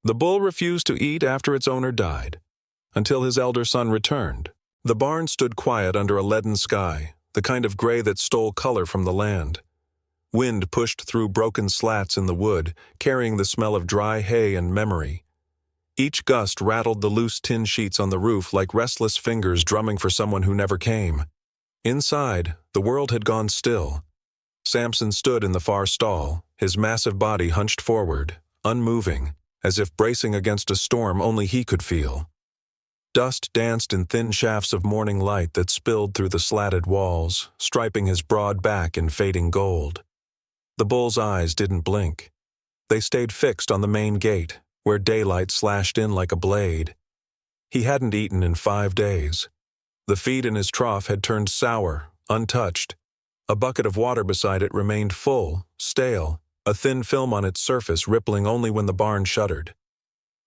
The bull refused to eat after its owner died, until his elder son returned. The barn stood quiet under a leaden sky, the kind of gray that stole color from the land. Wind pushed through broken slats in the wood, carrying the smell of dry hay and memory. Each gust rattled the loose tin sheets on the roof like restless fingers drumming for someone who never came. Inside, the world had gone still. Samson stood in the far stall, his massive body hunched forward, unmoving, as if bracing against a storm only he could feel. Dust danced in thin shafts of morning light that spilled through the slatted walls, striping his broad back in fading gold. The bull's eyes didn't blink. They stayed fixed on the main gate, where daylight slashed in like a blade. He hadn't eaten in 5 days. The feed in his trough had turned sour, untouched. A bucket of water beside it remained full, stale, a thin film on its surface rippling only when the barn shuddered.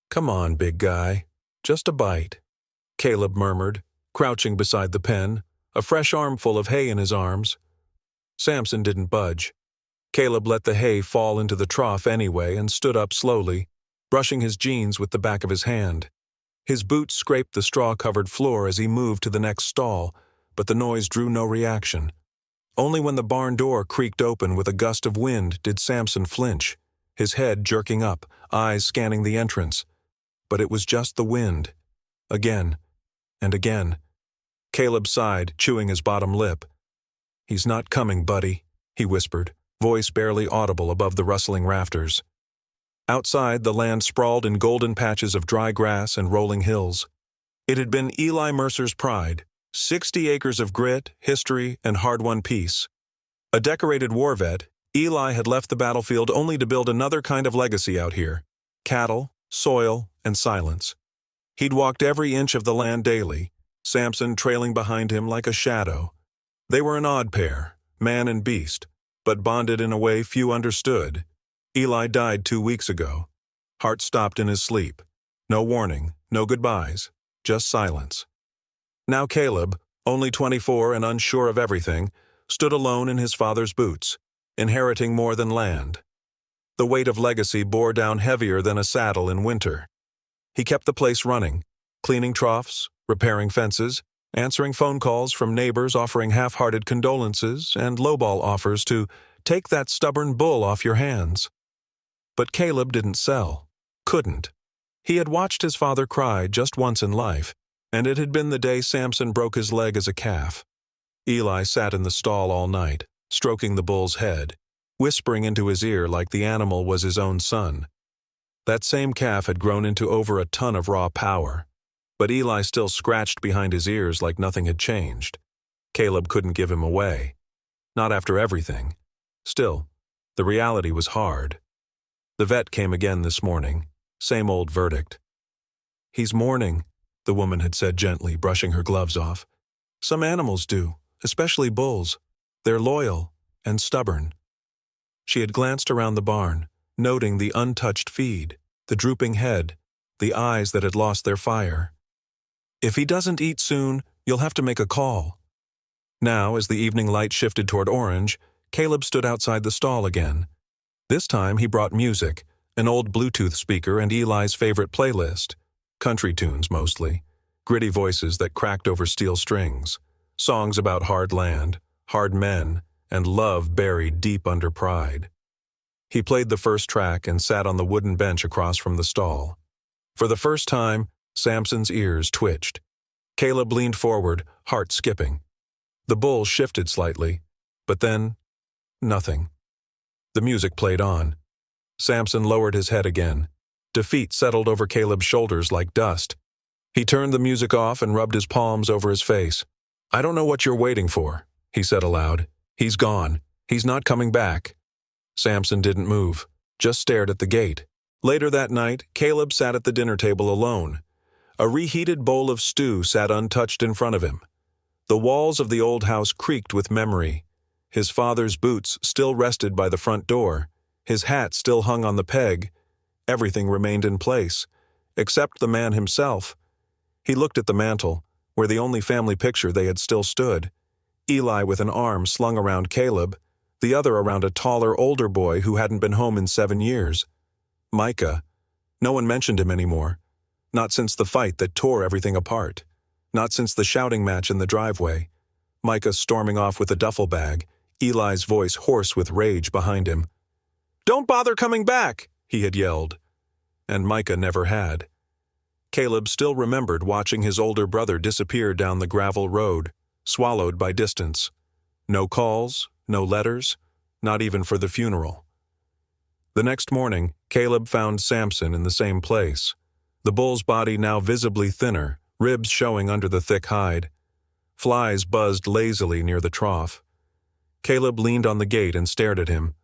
"Come on, big guy. Just a bite," Caleb murmured, crouching beside the pen, a fresh armful of hay in his arms. Samson didn't budge. Caleb let the hay fall into the trough anyway and stood up slowly, brushing his jeans with the back of his hand. His boots scraped the straw-covered floor as he moved to the next stall, but the noise drew no reaction. Only when the barn door creaked open with a gust of wind did Samson flinch, his head jerking up, eyes scanning the entrance. But it was just the wind. Again, and again. Caleb sighed, chewing his bottom lip. "He's not coming, buddy," he whispered, voice barely audible above the rustling rafters. Outside, the land sprawled in golden patches of dry grass and rolling hills. It had been Eli Mercer's pride, 60 acres of grit, history, and hard-won peace. A decorated war vet, Eli had left the battlefield only to build another kind of legacy out here: cattle, soil, and silence. He'd walked every inch of the land daily, Samson trailing behind him like a shadow. They were an odd pair, man and beast, but bonded in a way few understood. Eli died 2 weeks ago. Heart stopped in his sleep. No warning, no goodbyes, just silence. Now Caleb, only 24 and unsure of everything, stood alone in his father's boots, inheriting more than land. The weight of legacy bore down heavier than a saddle in winter. He kept the place running, cleaning troughs, repairing fences, answering phone calls from neighbors offering half-hearted condolences and lowball offers to take that stubborn bull off your hands. But Caleb didn't sell. Couldn't. He had watched his father cry just once in life, and it had been the day Samson broke his leg as a calf. Eli sat in the stall all night, stroking the bull's head, whispering into his ear like the animal was his own son. That same calf had grown into over a ton of raw power, but Eli still scratched behind his ears like nothing had changed. Caleb couldn't give him away. Not after everything. Still, the reality was hard. The vet came again this morning. Same old verdict. "He's mourning," the woman had said gently, brushing her gloves off. "Some animals do, especially bulls. They're loyal and stubborn." She had glanced around the barn, noting the untouched feed, the drooping head, the eyes that had lost their fire. "If he doesn't eat soon, you'll have to make a call." Now, as the evening light shifted toward orange, Caleb stood outside the stall again. This time he brought music, an old Bluetooth speaker and Eli's favorite playlist. Country tunes mostly, gritty voices that cracked over steel strings, songs about hard land, hard men, and love buried deep under pride. He played the first track and sat on the wooden bench across from the stall. For the first time, Samson's ears twitched. Caleb leaned forward, heart skipping. The bull shifted slightly, but then, nothing. The music played on. Samson lowered his head again. Defeat settled over Caleb's shoulders like dust. He turned the music off and rubbed his palms over his face. "I don't know what you're waiting for," he said aloud. "He's gone. He's not coming back." Samson didn't move, just stared at the gate. Later that night, Caleb sat at the dinner table alone. A reheated bowl of stew sat untouched in front of him. The walls of the old house creaked with memory. His father's boots still rested by the front door. His hat still hung on the peg. Everything remained in place, except the man himself. He looked at the mantel, where the only family picture they had still stood. Eli with an arm slung around Caleb, the other around a taller, older boy who hadn't been home in 7 years. Micah. No one mentioned him anymore. Not since the fight that tore everything apart. Not since the shouting match in the driveway. Micah storming off with a duffel bag, Eli's voice hoarse with rage behind him. "Don't bother coming back," he had yelled. And Micah never had. Caleb still remembered watching his older brother disappear down the gravel road, swallowed by distance. No calls, no letters, not even for the funeral. The next morning, Caleb found Samson in the same place. The bull's body now visibly thinner, ribs showing under the thick hide. Flies buzzed lazily near the trough. Caleb leaned on the gate and stared at him.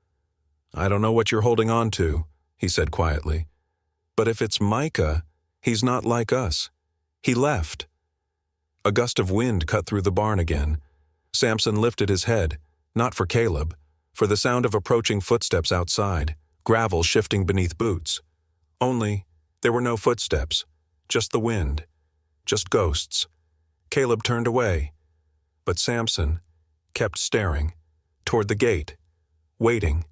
"I don't know what you're holding on to," he said quietly. "But if it's Micah, he's not like us. He left." A gust of wind cut through the barn again. Samson lifted his head, not for Caleb, for the sound of approaching footsteps outside, gravel shifting beneath boots. Only, there were no footsteps, just the wind, just ghosts. Caleb turned away, but Samson kept staring, toward the gate, waiting.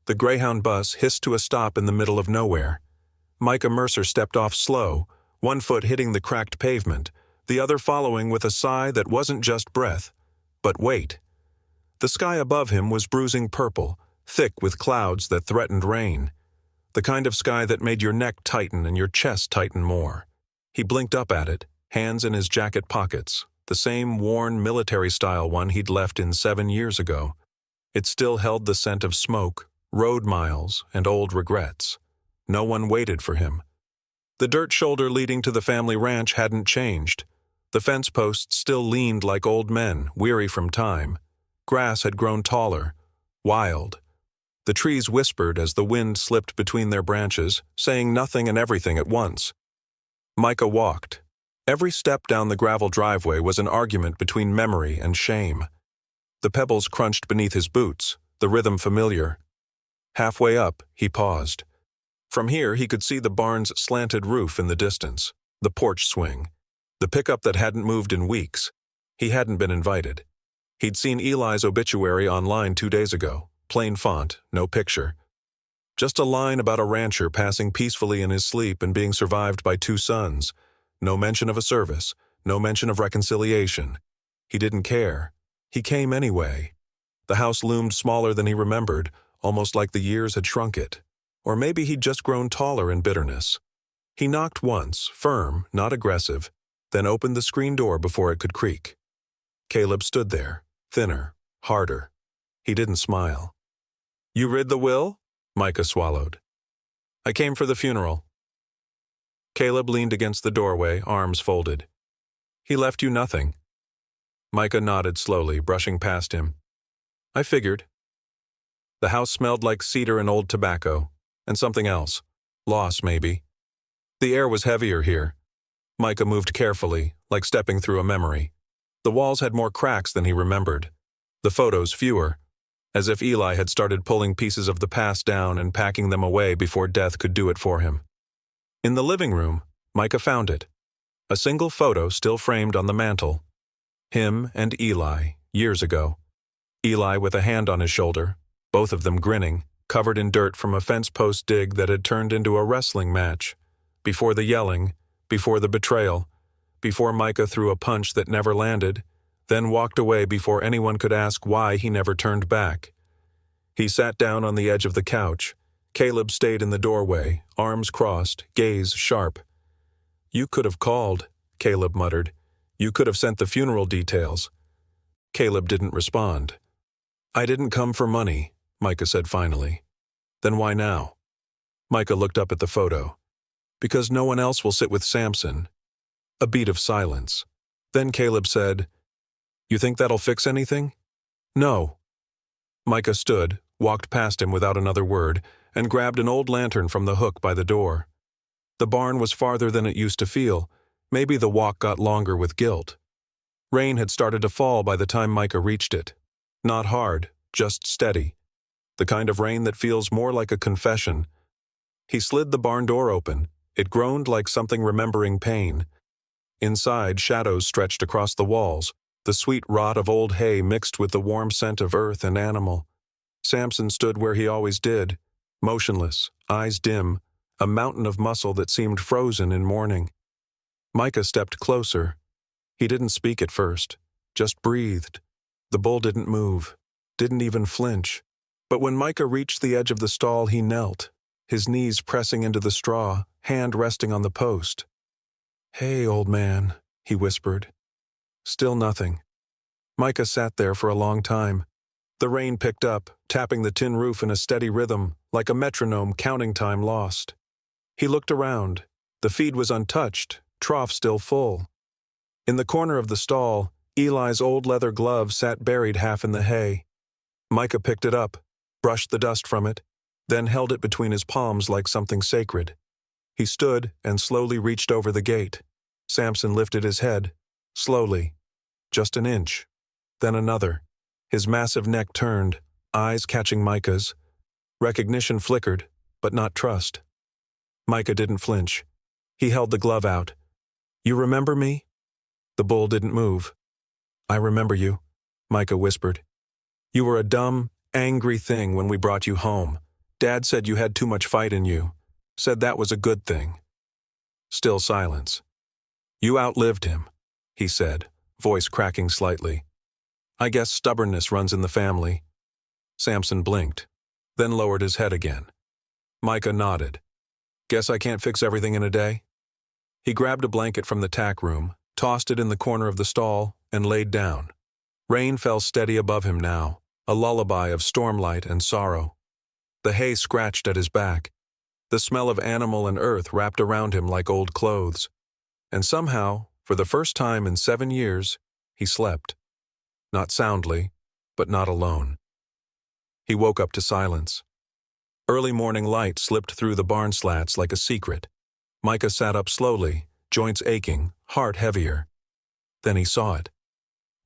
The Greyhound bus hissed to a stop in the middle of nowhere. Micah Mercer stepped off slow, one foot hitting the cracked pavement, the other following with a sigh that wasn't just breath, but weight. The sky above him was bruising purple, thick with clouds that threatened rain. The kind of sky that made your neck tighten and your chest tighten more. He blinked up at it, hands in his jacket pockets, the same worn military-style one he'd left in 7 years ago. It still held the scent of smoke, road miles, and old regrets. No one waited for him. The dirt shoulder leading to the family ranch hadn't changed. The fence posts still leaned like old men, weary from time. Grass had grown taller, wild. The trees whispered as the wind slipped between their branches, saying nothing and everything at once. Micah walked. Every step down the gravel driveway was an argument between memory and shame. The pebbles crunched beneath his boots, the rhythm familiar. Halfway up, he paused. From here, he could see the barn's slanted roof in the distance, the porch swing, the pickup that hadn't moved in weeks. He hadn't been invited. He'd seen Eli's obituary online 2 days ago, plain font, no picture. Just a line about a rancher passing peacefully in his sleep and being survived by 2 sons. No mention of a service, no mention of reconciliation. He didn't care. He came anyway. The house loomed smaller than he remembered, almost like the years had shrunk it. Or maybe he'd just grown taller in bitterness. He knocked once, firm, not aggressive, then opened the screen door before it could creak. Caleb stood there, thinner, harder. He didn't smile. "You read the will?" Micah swallowed. "I came for the funeral." Caleb leaned against the doorway, arms folded. "He left you nothing." Micah nodded slowly, brushing past him. "I figured." The house smelled like cedar and old tobacco, and something else. Loss, maybe. The air was heavier here. Micah moved carefully, like stepping through a memory. The walls had more cracks than he remembered. The photos fewer, as if Eli had started pulling pieces of the past down and packing them away before death could do it for him. In the living room, Micah found it. A single photo still framed on the mantel. Him and Eli, years ago. Eli with a hand on his shoulder, both of them grinning, covered in dirt from a fence post dig that had turned into a wrestling match. Before the yelling, before the betrayal, before Micah threw a punch that never landed, then walked away before anyone could ask why he never turned back. He sat down on the edge of the couch. Caleb stayed in the doorway, arms crossed, gaze sharp. "You could have called," Caleb muttered. "You could have sent the funeral details." Caleb didn't respond. "I didn't come for money," Micah said finally. "Then why now?" Micah looked up at the photo. "Because no one else will sit with Samson." A beat of silence. Then Caleb said, "You think that'll fix anything?" "No." Micah stood, walked past him without another word, and grabbed an old lantern from the hook by the door. The barn was farther than it used to feel. Maybe the walk got longer with guilt. Rain had started to fall by the time Micah reached it. Not hard, just steady. The kind of rain that feels more like a confession. He slid the barn door open. It groaned like something remembering pain. Inside, shadows stretched across the walls, the sweet rot of old hay mixed with the warm scent of earth and animal. Samson stood where he always did, motionless, eyes dim, a mountain of muscle that seemed frozen in mourning. Micah stepped closer. He didn't speak at first, just breathed. The bull didn't move, didn't even flinch. But when Micah reached the edge of the stall, he knelt, his knees pressing into the straw, hand resting on the post. "Hey, old man," he whispered. Still nothing. Micah sat there for a long time. The rain picked up, tapping the tin roof in a steady rhythm, like a metronome counting time lost. He looked around. The feed was untouched, trough still full. In the corner of the stall, Eli's old leather glove sat buried half in the hay. Micah picked it up, brushed the dust from it, then held it between his palms like something sacred. He stood and slowly reached over the gate. Samson lifted his head, slowly, just an inch, then another. His massive neck turned, eyes catching Micah's. Recognition flickered, but not trust. Micah didn't flinch. He held the glove out. "You remember me?" The bull didn't move. "I remember you," Micah whispered. "You were a dumb, angry thing when we brought you home. Dad said you had too much fight in you. Said that was a good thing." Still silence. "You outlived him," he said, voice cracking slightly. "I guess stubbornness runs in the family." Samson blinked, then lowered his head again. Micah nodded. "Guess I can't fix everything in a day?" He grabbed a blanket from the tack room, tossed it in the corner of the stall, and laid down. Rain fell steady above him now, a lullaby of stormlight and sorrow. The hay scratched at his back. The smell of animal and earth wrapped around him like old clothes. And somehow, for the first time in 7 years, he slept. Not soundly, but not alone. He woke up to silence. Early morning light slipped through the barn slats like a secret. Micah sat up slowly, joints aching, heart heavier. Then he saw it.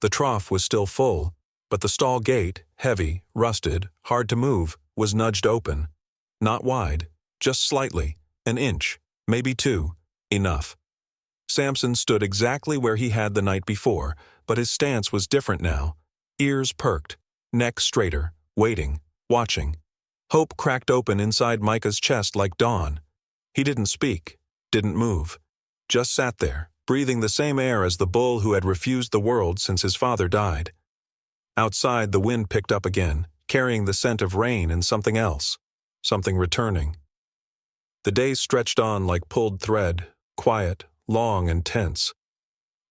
The trough was still full, but the stall gate, heavy, rusted, hard to move, was nudged open. Not wide, just slightly, an inch, maybe 2, enough. Samson stood exactly where he had the night before, but his stance was different now. Ears perked, neck straighter, waiting, watching. Hope cracked open inside Micah's chest like dawn. He didn't speak, didn't move. Just sat there, breathing the same air as the bull who had refused the world since his father died. Outside, the wind picked up again, carrying the scent of rain and something else, something returning. The days stretched on like pulled thread, quiet, long and tense.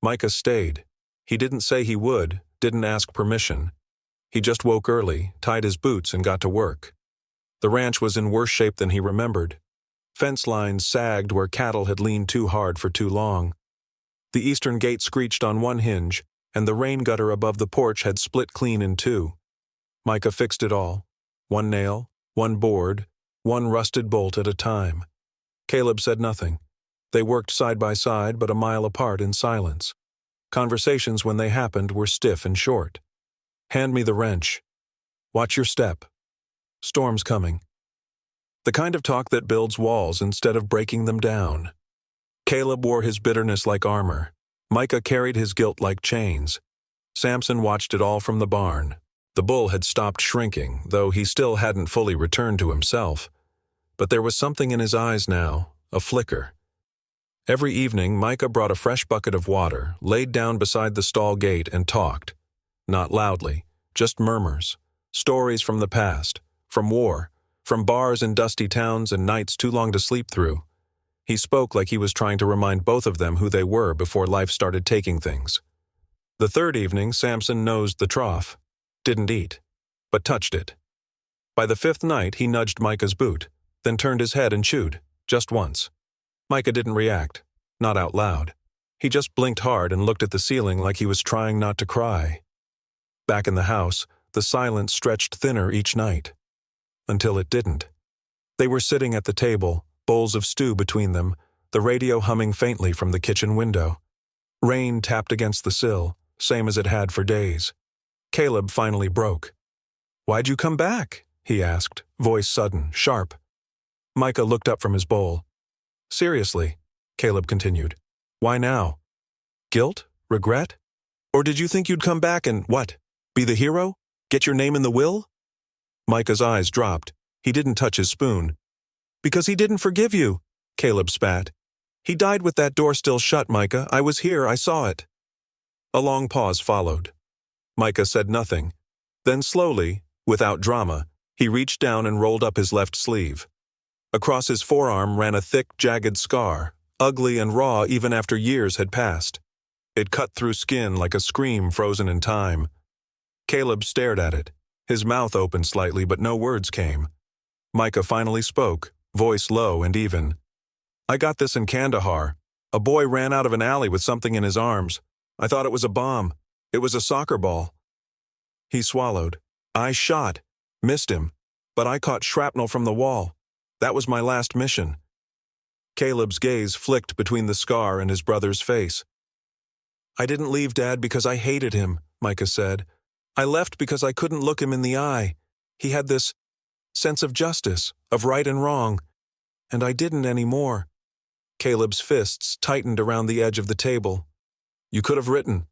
Micah stayed. He didn't say he would, didn't ask permission. He just woke early, tied his boots, and got to work. The ranch was in worse shape than he remembered. Fence lines sagged where cattle had leaned too hard for too long. The eastern gate screeched on one hinge, and the rain gutter above the porch had split clean in 2. Micah fixed it all. One nail, one board, one rusted bolt at a time. Caleb said nothing. They worked side by side but a mile apart in silence. Conversations when they happened were stiff and short. "Hand me the wrench." "Watch your step." "Storm's coming." The kind of talk that builds walls instead of breaking them down. Caleb wore his bitterness like armor. Micah carried his guilt like chains. Samson watched it all from the barn. The bull had stopped shrinking, though he still hadn't fully returned to himself. But there was something in his eyes now, a flicker. Every evening, Micah brought a fresh bucket of water, laid down beside the stall gate, and talked. Not loudly, just murmurs. Stories from the past, from war, from bars in dusty towns and nights too long to sleep through. He spoke like he was trying to remind both of them who they were before life started taking things. The third evening, Samson nosed the trough. Didn't eat, but touched it. By the 5th night, he nudged Micah's boot, then turned his head and chewed, just once. Micah didn't react, not out loud. He just blinked hard and looked at the ceiling like he was trying not to cry. Back in the house, the silence stretched thinner each night. Until it didn't. They were sitting at the table, bowls of stew between them, the radio humming faintly from the kitchen window. Rain tapped against the sill, same as it had for days. Caleb finally broke. "Why'd you come back?" he asked, voice sudden, sharp. Micah looked up from his bowl. "Seriously," Caleb continued, "why now? Guilt? Regret? Or did you think you'd come back and, what, be the hero? Get your name in the will?" Micah's eyes dropped. He didn't touch his spoon. Because he didn't forgive you, Caleb spat. He died with that door still shut, Micah. I was here, I saw it. A long pause followed. Micah said nothing. Then slowly, without drama, he reached down and rolled up his left sleeve. Across his forearm ran a thick, jagged scar, ugly and raw even after years had passed. It cut through skin like a scream frozen in time. Caleb stared at it. His mouth opened slightly, but no words came. Micah finally spoke, voice low and even. I got this in Kandahar. A boy ran out of an alley with something in his arms. I thought it was a bomb. It was a soccer ball. He swallowed. I shot. Missed him. But I caught shrapnel from the wall. That was my last mission. Caleb's gaze flicked between the scar and his brother's face. I didn't leave Dad because I hated him, Micah said. I left because I couldn't look him in the eye. He had this sense of justice, of right and wrong. And I didn't anymore. Caleb's fists tightened around the edge of the table. You could have written.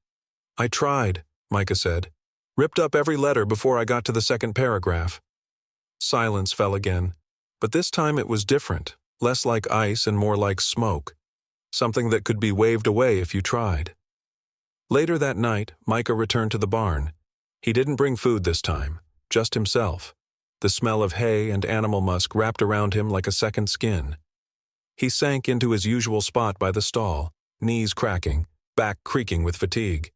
I tried, Micah said. Ripped up every letter before I got to the second paragraph. Silence fell again, but this time it was different, less like ice and more like smoke. Something that could be waved away if you tried. Later that night, Micah returned to the barn. He didn't bring food this time, just himself. The smell of hay and animal musk wrapped around him like a second skin. He sank into his usual spot by the stall, knees cracking, back creaking with fatigue.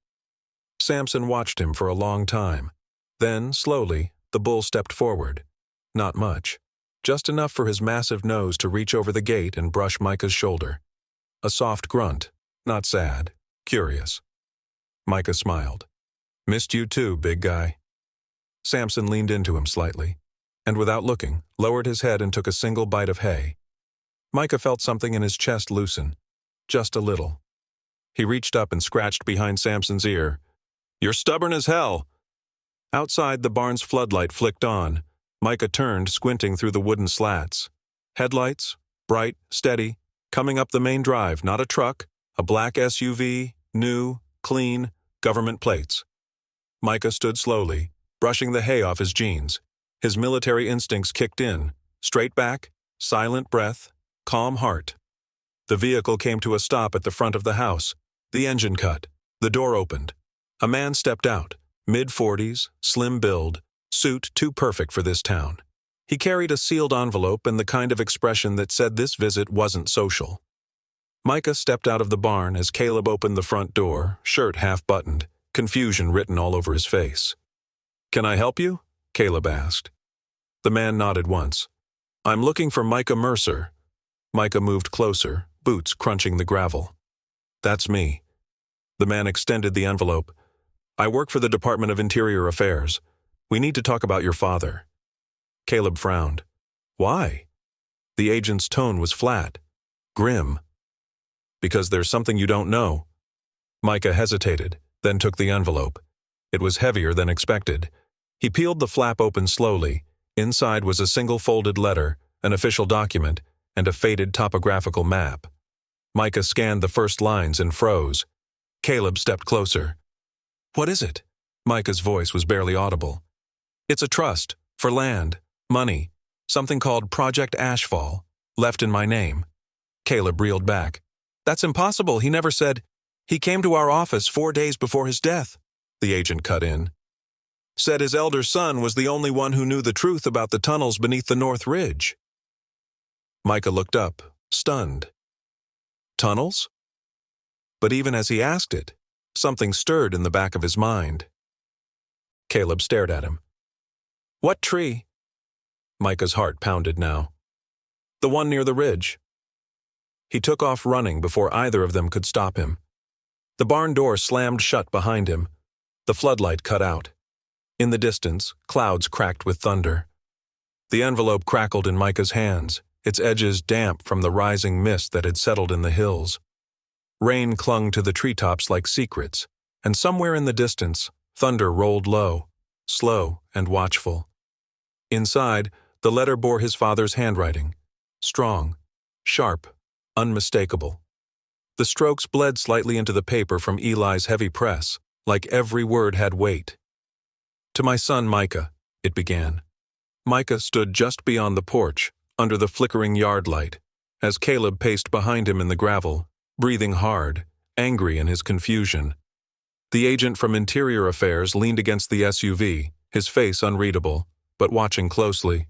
Samson watched him for a long time. Then, slowly, the bull stepped forward. Not much. Just enough for his massive nose to reach over the gate and brush Micah's shoulder. A soft grunt, not sad, curious. Micah smiled. Missed you too, big guy. Samson leaned into him slightly, and without looking, lowered his head and took a single bite of hay. Micah felt something in his chest loosen, just a little. He reached up and scratched behind Samson's ear. You're stubborn as hell. Outside, the barn's floodlight flicked on. Micah turned, squinting through the wooden slats. Headlights, bright, steady, coming up the main drive, not a truck, a black SUV, new, clean, government plates. Micah stood slowly, brushing the hay off his jeans. His military instincts kicked in. Straight back, silent breath, calm heart. The vehicle came to a stop at the front of the house. The engine cut. The door opened. A man stepped out, mid-40s, slim build, suit too perfect for this town. He carried a sealed envelope and the kind of expression that said this visit wasn't social. Micah stepped out of the barn as Caleb opened the front door, shirt half-buttoned, confusion written all over his face. Can I help you? Caleb asked. The man nodded once. I'm looking for Micah Mercer. Micah moved closer, boots crunching the gravel. That's me. The man extended the envelope. I work for the Department of Interior Affairs. We need to talk about your father. Caleb frowned. Why? The agent's tone was flat, grim. Because there's something you don't know. Micah hesitated, then took the envelope. It was heavier than expected. He peeled the flap open slowly. Inside was a single folded letter, an official document, and a faded topographical map. Micah scanned the first lines and froze. Caleb stepped closer. What is it? Micah's voice was barely audible. It's a trust, for land, money, something called Project Ashfall, left in my name. Caleb reeled back. That's impossible, he never said. He came to our office 4 days before his death, the agent cut in. Said his elder son was the only one who knew the truth about the tunnels beneath the North Ridge. Micah looked up, stunned. Tunnels? But even as he asked it, something stirred in the back of his mind. Caleb stared at him. What tree? Micah's heart pounded now. The one near the ridge. He took off running before either of them could stop him. The barn door slammed shut behind him. The floodlight cut out. In the distance, clouds cracked with thunder. The envelope crackled in Micah's hands, its edges damp from the rising mist that had settled in the hills. Rain clung to the treetops like secrets, and somewhere in the distance, thunder rolled low, slow and watchful. Inside, the letter bore his father's handwriting, strong, sharp, unmistakable. The strokes bled slightly into the paper from Eli's heavy press, like every word had weight. To my son Micah, it began. Micah stood just beyond the porch, under the flickering yard light, as Caleb paced behind him in the gravel, breathing hard, angry in his confusion. The agent from Interior Affairs leaned against the SUV, his face unreadable, but watching closely.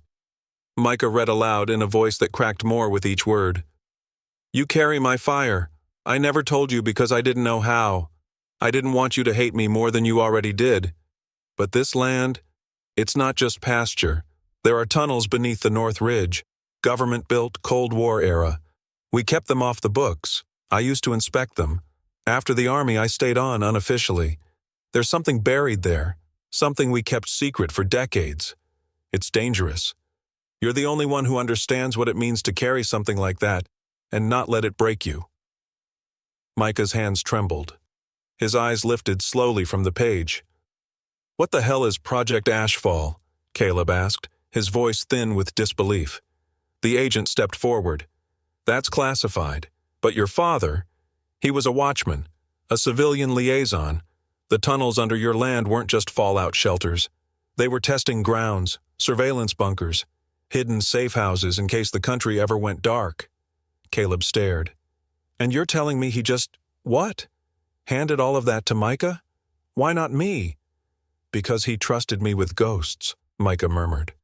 Micah read aloud in a voice that cracked more with each word. "You carry my fire. I never told you because I didn't know how. I didn't want you to hate me more than you already did. But this land, it's not just pasture. There are tunnels beneath the North Ridge, government-built Cold War era. We kept them off the books. I used to inspect them. After the Army, I stayed on unofficially. There's something buried there, something we kept secret for decades. It's dangerous. You're the only one who understands what it means to carry something like that and not let it break you." Micah's hands trembled. His eyes lifted slowly from the page. "What the hell is Project Ashfall?" Caleb asked, his voice thin with disbelief. The agent stepped forward. "That's classified. But your father, he was a watchman, a civilian liaison. The tunnels under your land weren't just fallout shelters. They were testing grounds, surveillance bunkers, hidden safe houses in case the country ever went dark." Caleb stared. "And you're telling me he just, what? Handed all of that to Micah? Why not me?" "Because he trusted me with ghosts," Micah murmured.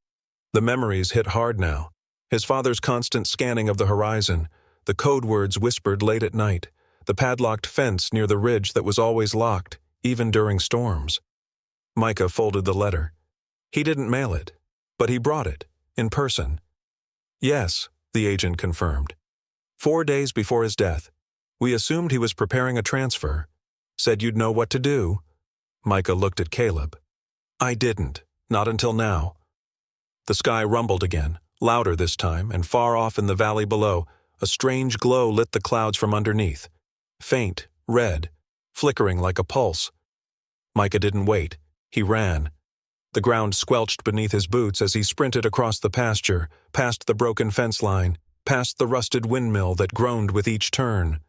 The memories hit hard now. His father's constant scanning of the horizon, the code words whispered late at night, the padlocked fence near the ridge that was always locked, even during storms. Micah folded the letter. He didn't mail it, but he brought it, in person. "Yes," the agent confirmed. 4 days before his death. We assumed he was preparing a transfer. Said you'd know what to do." Micah looked at Caleb. "I didn't, not until now." The sky rumbled again, louder this time, and far off in the valley below, a strange glow lit the clouds from underneath. Faint, red, flickering like a pulse. Micah didn't wait. He ran. The ground squelched beneath his boots as he sprinted across the pasture, past the broken fence line, past the rusted windmill that groaned with each turn.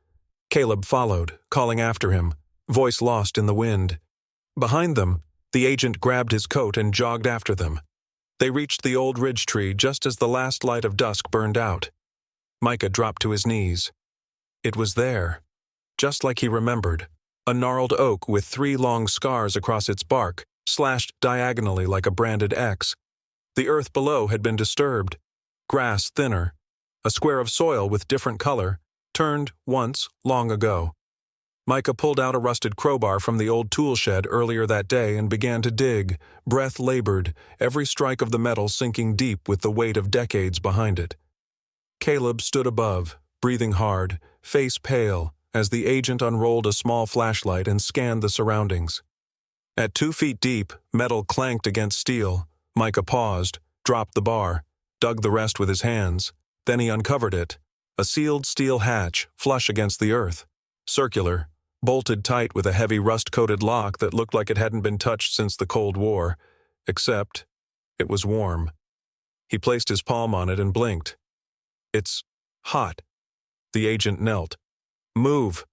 Caleb followed, calling after him, voice lost in the wind. Behind them, the agent grabbed his coat and jogged after them. They reached the old ridge tree just as the last light of dusk burned out. Micah dropped to his knees. It was there, just like he remembered, a gnarled oak with 3 long scars across its bark, slashed diagonally like a branded X. The earth below had been disturbed, grass thinner, a square of soil with different color, turned once, long ago. Micah pulled out a rusted crowbar from the old tool shed earlier that day and began to dig, breath labored, every strike of the metal sinking deep with the weight of decades behind it. Caleb stood above, breathing hard, face pale, as the agent unrolled a small flashlight and scanned the surroundings. At 2 feet deep, metal clanked against steel. Micah paused, dropped the bar, dug the rest with his hands. Then he uncovered it, a sealed steel hatch, flush against the earth, circular, bolted tight with a heavy rust-coated lock that looked like it hadn't been touched since the Cold War, except it was warm. He placed his palm on it and blinked. "It's hot." The agent knelt. "Move."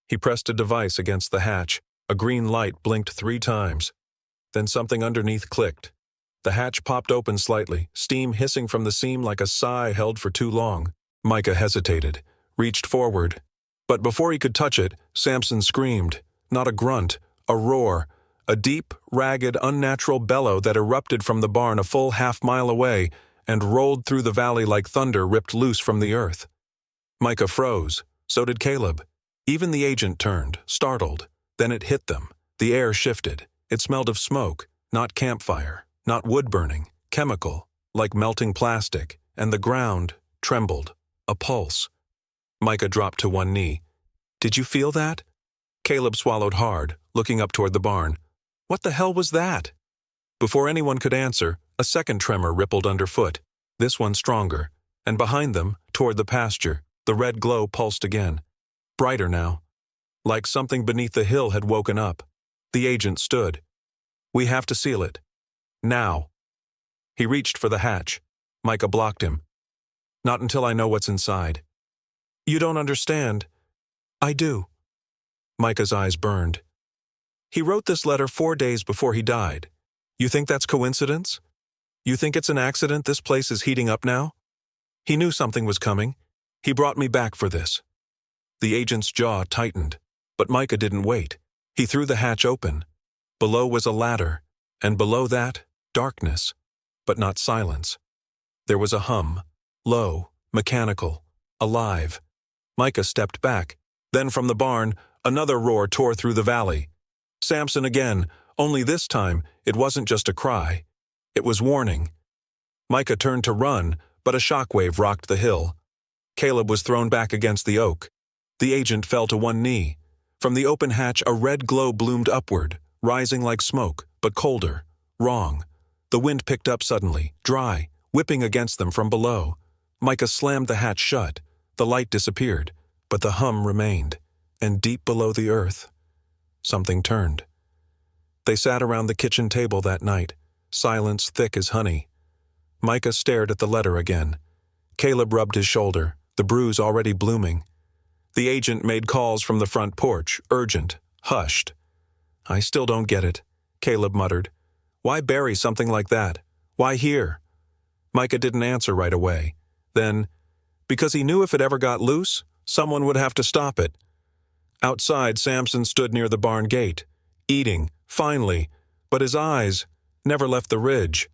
He pressed a device against the hatch. A green light blinked 3 times. Then something underneath clicked. The hatch popped open slightly, steam hissing from the seam like a sigh held for too long. Micah hesitated, reached forward. But before he could touch it, Samson screamed. Not a grunt, a roar. A deep, ragged, unnatural bellow that erupted from the barn a full half-mile away and rolled through the valley like thunder ripped loose from the earth. Micah froze. So did Caleb. Even the agent turned, startled. Then it hit them. The air shifted. It smelled of smoke, not campfire, not wood burning, chemical, like melting plastic, and the ground trembled, a pulse. Micah dropped to one knee. "Did you feel that?" Caleb swallowed hard, looking up toward the barn. "What the hell was that?" Before anyone could answer, a second tremor rippled underfoot, this one stronger, and behind them, toward the pasture, the red glow pulsed again. Brighter now. Like something beneath the hill had woken up. The agent stood. "We have to seal it. Now." He reached for the hatch. Micah blocked him. "Not until I know what's inside." "You don't understand." "I do." Micah's eyes burned. "He wrote this letter 4 days before he died. You think that's coincidence? You think it's an accident this place is heating up now?" He knew something was coming. He brought me back for this. The agent's jaw tightened, but Micah didn't wait. He threw the hatch open. Below was a ladder, and below that, darkness, but not silence. There was a hum, low, mechanical, alive. Micah stepped back. Then from the barn, another roar tore through the valley. Samson again, only this time it wasn't just a cry. It was warning. Micah turned to run, but a shockwave rocked the hill. Caleb was thrown back against the oak. The agent fell to one knee. From the open hatch a red glow bloomed upward, rising like smoke, but colder. Wrong. The wind picked up suddenly, dry, whipping against them from below. Micah slammed the hatch shut. The light disappeared, but the hum remained, and deep below the earth, something turned. They sat around the kitchen table that night, silence thick as honey. Micah stared at the letter again. Caleb rubbed his shoulder, the bruise already blooming. The agent made calls from the front porch, urgent, hushed. "I still don't get it," Caleb muttered. "Why bury something like that? Why here?" Micah didn't answer right away. Then, because he knew if it ever got loose, someone would have to stop it. Outside, Samson stood near the barn gate, eating, finally, but his eyes never left the ridge.